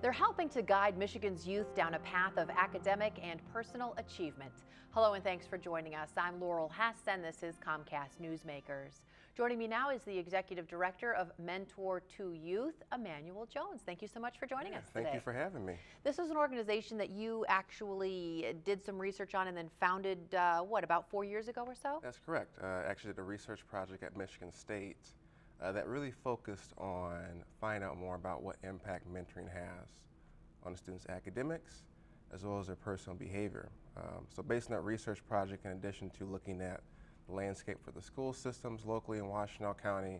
They're helping to guide Michigan's youth down a path of academic and personal achievement. Hello and thanks for joining us. I'm Laurel Hess and this is COMCAST Newsmakers. Joining me now is the Executive Director of Mentor2Youth, Emmanuel Jones. Thank you so much for joining us today. Thank you for having me. This is an organization that you actually did some research on and then founded, about 4 years ago or so? That's correct. Actually did a research project at Michigan State that really focused on finding out more about what impact mentoring has on the students' academics as well as their personal behavior. So based on that research project, in addition to looking at the landscape for the school systems locally in Washtenaw County,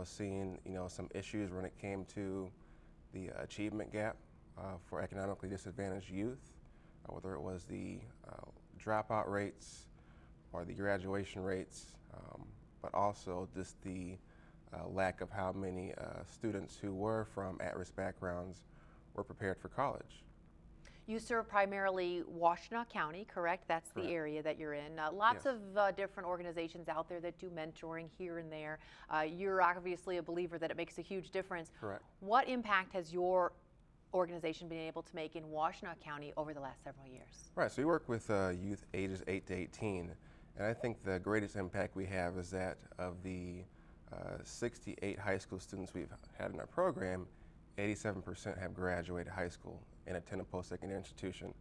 seeing some issues when it came to the achievement gap for economically disadvantaged youth, whether it was the dropout rates or the graduation rates, but also just the lack of how many students who were from at-risk backgrounds were prepared for college. You serve primarily Washtenaw County, correct? That's the area that you're in. Lots of different organizations out there that do mentoring here and there. You're obviously a believer that it makes a huge difference. Correct. What impact has your organization been able to make in Washtenaw County over the last several years? Right, so we work with youth ages 8 to 18, and I think the greatest impact we have is that of the 68 high school students we've had in our program, 87% have graduated high school and attend a post-secondary institution.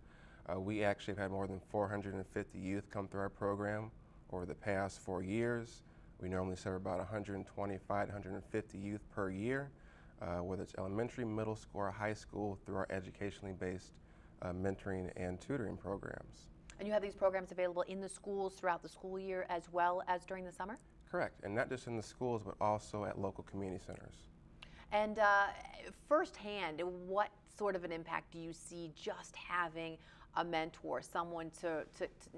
We actually have had more than 450 youth come through our program over the past 4 years. We normally serve about 125 to 150 youth per year, whether it's elementary, middle school, or high school, through our educationally based mentoring and tutoring programs. And you have these programs available in the schools throughout the school year as well as during the summer? Correct, and not just in the schools, but also at local community centers. And firsthand, what sort of an impact do you see just having a mentor, someone to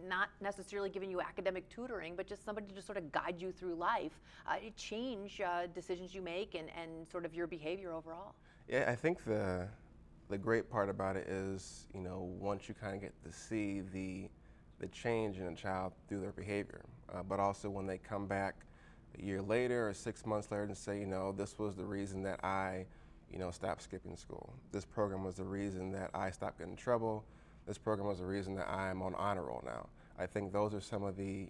not necessarily giving you academic tutoring, but just somebody to sort of guide you through life, change decisions you make and sort of your behavior overall? Yeah, I think the great part about it is, once you kind of get to see the change in a child through their behavior, but also when they come back a year later or 6 months later and say, this was the reason that I, stopped skipping school. This program was the reason that I stopped getting in trouble. This program was the reason that I'm on honor roll now. I think those are some of the,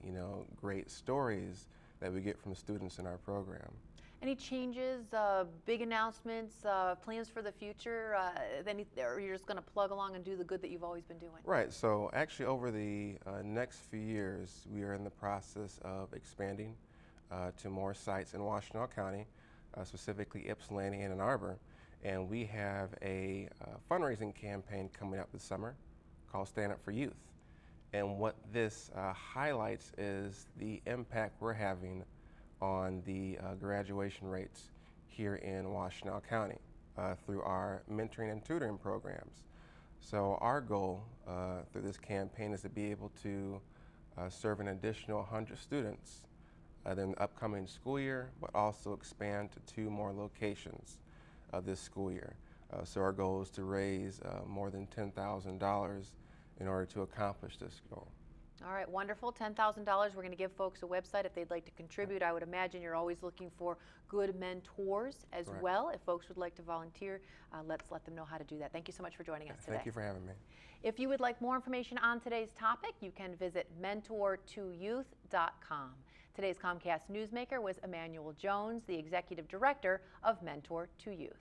great stories that we get from students in our program. Any changes, big announcements, plans for the future, or you're just going to plug along and do the good that you've always been doing? Right, so actually over the next few years, we are in the process of expanding to more sites in Washtenaw County, specifically Ypsilanti and Ann Arbor. And we have a fundraising campaign coming up this summer called Stand Up for Youth. And what this highlights is the impact we're having on the graduation rates here in Washtenaw County through our mentoring and tutoring programs. So our goal through this campaign is to be able to serve an additional 100 students in the upcoming school year, but also expand to 2 more locations this school year. So our goal is to raise more than $10,000 in order to accomplish this goal. All right, wonderful. $10,000. We're going to give folks a website if they'd like to contribute. I would imagine you're always looking for good mentors as well. If folks would like to volunteer, let's let them know how to do that. Thank you so much for joining us today. Thank you for having me. If you would like more information on today's topic, you can visit Mentor2Youth.com. Today's COMCAST Newsmaker was Emmanuel Jones, the Executive Director of Mentor2Youth.